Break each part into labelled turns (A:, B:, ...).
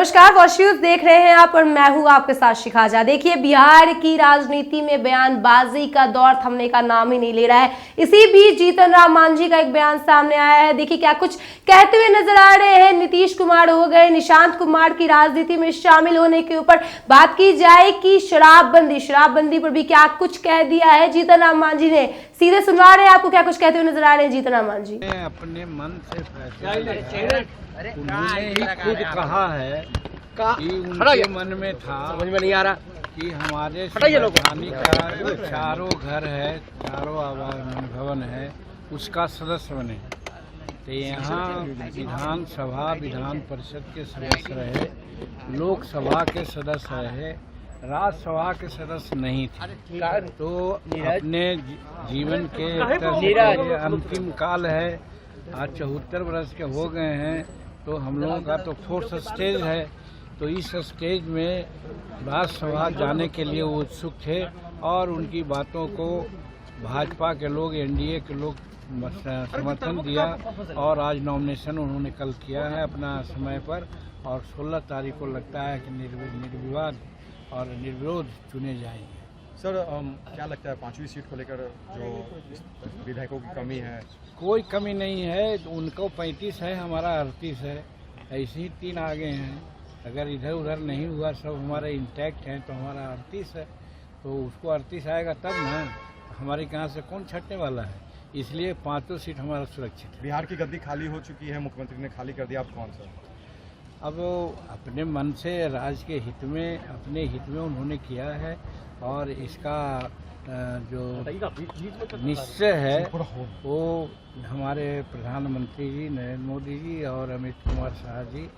A: नमस्कार, watch news देख रहे हैं आप और मैं हूं आपके साथ शिखा झा। देखिए, बिहार की राजनीति में बयानबाजी का दौर थमने का नाम ही नहीं ले रहा है। इसी बीच जीतन राम मांझी का एक बयान सामने आया है। देखिए क्या कुछ कहते हुए नजर आ रहे हैं। नीतीश कुमार हो गए, निशांत कुमार की राजनीति में शामिल होने के ऊपर बात की जाए कि शराबबंदी पर भी क्या कुछ कह दिया है जीतन राम मांझी ने। सीधे सुनवा रहे हैं आपको क्या कुछ कहते हुए नजर आ रहे हैं जीतन राम मांझी।
B: अपने मन से फैसला उन्होंने ही खुद कहा है कि उनके मन में था, समझ में नहीं आ रहा कि हमारे राजधानी का चारों घर है, चारों भवन है, उसका सदस्य बने। तो यहाँ विधानसभा विधान परिषद के सदस्य रहे, लोकसभा के सदस्य रहे, राज्यसभा के सदस्य नहीं थे। तो अपने जीवन के अंतिम काल है, आज 74 वर्ष के हो गए हैं। तो हम लोगों का तो 4th स्टेज है। तो इस स्टेज में राज्यसभा जाने के लिए वो उत्सुक थे और उनकी बातों को भाजपा के लोग, एनडीए के लोग समर्थन दिया और आज नॉमिनेशन उन्होंने कल किया है अपना समय पर और 16 तारीख को लगता है कि निर्विवाद और निर्विरोध चुने जाएंगे।
C: सर, क्या लगता है 5वीं सीट को लेकर जो विधायकों की कमी है?
B: कोई कमी नहीं है, उनको 35 है, हमारा 38 है, ऐसे ही 3 आगे हैं। अगर इधर उधर नहीं हुआ, सब हमारे इंटैक्ट हैं, तो हमारा 38 है। तो उसको 38 आएगा तब ना, हमारे यहाँ से कौन छटने वाला है। इसलिए 5 सीट हमारा सुरक्षित है।
C: बिहार की गद्दी खाली हो चुकी है, मुख्यमंत्री ने खाली कर दिया, आप कौन सा?
B: अब अपने मन से राज्य के हित में, अपने हित में उन्होंने किया है और इसका जो निश्चय है वो हमारे प्रधानमंत्री जी नरेंद्र मोदी जी और अमित कुमार शाह जी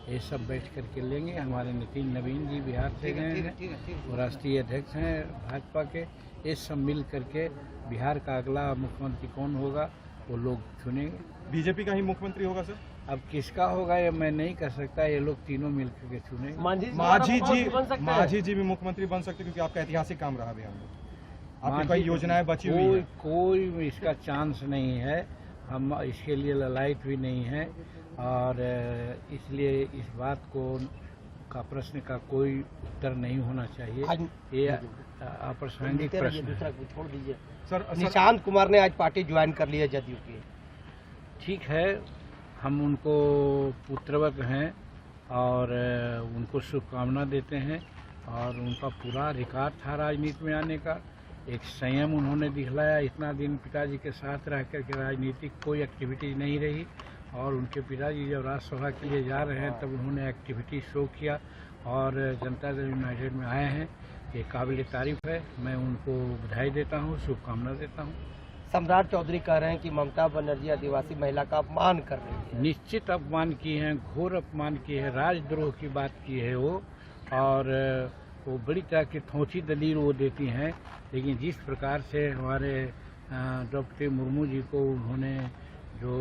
B: ये सब बैठ करके लेंगे। हमारे नितिन नवीन जी बिहार से गए हैं, वो राष्ट्रीय अध्यक्ष हैं भाजपा के। ये सब मिल करके बिहार का अगला मुख्यमंत्री कौन होगा वो लोग चुनेंगे।
C: बीजेपी का ही मुख्यमंत्री होगा सर?
B: अब किसका होगा ये मैं नहीं कह सकता, ये लोग तीनों मिलकर के चुनेंगे।
C: मांझी जी भी मुख्यमंत्री बन सकते क्योंकि आपका ऐतिहासिक काम रहा बिहार में, आपकी कोई योजनाएं बची हुई है?
B: कोई इसका चांस नहीं है, हम इसके लिए ललायत भी नहीं है और इसलिए इस बात को का प्रश्न का कोई उत्तर नहीं होना चाहिए। ये अप्रासंगिक प्रश्न
D: छोड़ दीजिए।
C: सर,
D: निशांत कुमार ने आज पार्टी ज्वाइन कर ली है जदयू की।
B: ठीक है, हम उनको पुत्रवत हैं और उनको शुभकामना देते हैं और उनका पूरा अधिकार था राजनीति में आने का। एक संयम उन्होंने दिखलाया, इतना दिन पिताजी के साथ रह कर के राजनीतिक कोई एक्टिविटी नहीं रही और उनके पिताजी जब राज्यसभा के लिए जा रहे हैं तब उन्होंने एक्टिविटी शो किया और जनता दल यूनाइटेड में आए हैं। ये काबिल तारीफ है, मैं उनको बधाई देता हूँ, शुभकामना देता हूँ।
D: सम्राट चौधरी कह रहे हैं कि ममता बनर्जी आदिवासी महिला का अपमान कर रही है।
B: निश्चित अपमान किए हैं, घोर अपमान किए हैं, राजद्रोह की बात की है वो और वो बड़ी तरह की थोची दलील वो देती हैं। लेकिन जिस प्रकार से हमारे द्रौपदी मुर्मू जी को उन्होंने जो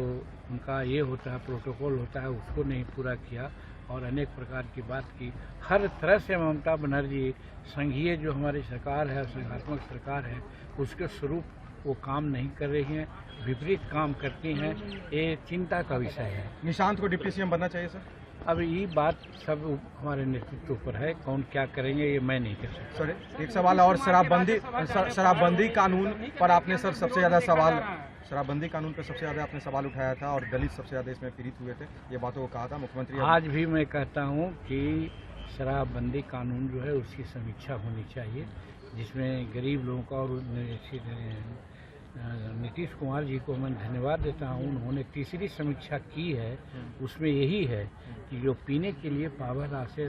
B: उनका ये होता है प्रोटोकॉल होता है उसको नहीं पूरा किया और अनेक प्रकार की बात की। हर तरह से ममता बनर्जी संघीय जो हमारी सरकार है, संघात्मक सरकार है, उसके स्वरूप वो काम नहीं कर रही हैं, विपरीत काम करती हैं। ये चिंता का विषय है।
C: निशांत को डिप्टी सीएम बनना चाहिए सर?
B: अब ये बात सब हमारे नेतृत्व पर है, कौन क्या करेंगे ये मैं नहीं कह सकता।
C: सर, एक सवाल और, शराबबंदी कानून पर आपने सर सबसे ज़्यादा सवाल, शराबबंदी कानून पर सबसे ज़्यादा आपने सवाल उठाया था और दलित सबसे ज़्यादा इसमें पीड़ित हुए थे, ये बातों को कहा था मुख्यमंत्री।
B: आज भी मैं कहता हूँ कि शराबबंदी कानून जो है उसकी समीक्षा होनी चाहिए, जिसमें गरीब लोगों का और नीतीश कुमार जी को मैं धन्यवाद देता हूँ, उन्होंने तीसरी समीक्षा की है। उसमें यही है कि जो पीने के लिए पावर से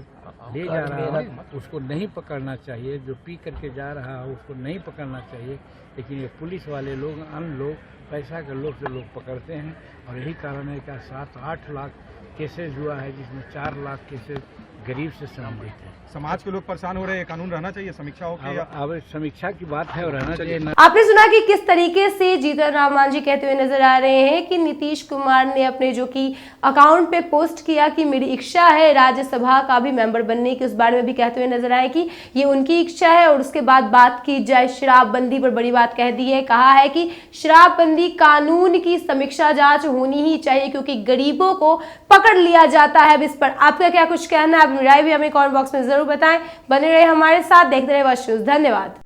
B: ले जा रहा है उसको नहीं पकड़ना चाहिए, जो पी करके जा रहा है उसको नहीं पकड़ना चाहिए। लेकिन ये पुलिस वाले लोग, अन्य लोग, पैसा के लोग से लोग पकड़ते हैं और यही कारण है कि 7-8 लाख केसेज हुआ है जिसमें 4 लाख केसेज गरीब से संबंधित है।
C: समाज के लोग परेशान हो रहे हैं, कानून रहना चाहिए, समीक्षा हो के
B: अब समीक्षा की बात है और रहना चाहिए।
A: आपने सुना कि किस तरीके से जीतन राम मांझी कहते हुए नजर आ रहे हैं कि नीतीश कुमार ने अपने जो कि अकाउंट पे पोस्ट किया कि मेरी इच्छा है राज्यसभा का भी मेंबर बनने की, उस बारे में भी कहते हुए नजर आए कि ये उनकी इच्छा है। और उसके बाद बात की जाए शराबबंदी पर, बड़ी बात कह दी है, कहा है कि शराबबंदी कानून की समीक्षा जांच होनी ही चाहिए क्योंकि गरीबों को पकड़ लिया जाता है। अब इस पर आपका क्या कुछ कहना है, अपनी राय भी हमें कमेंट बॉक्स में जरूर बताएं। बने रहे हमारे साथ, देखते रहे वॉच न्यूज़। धन्यवाद।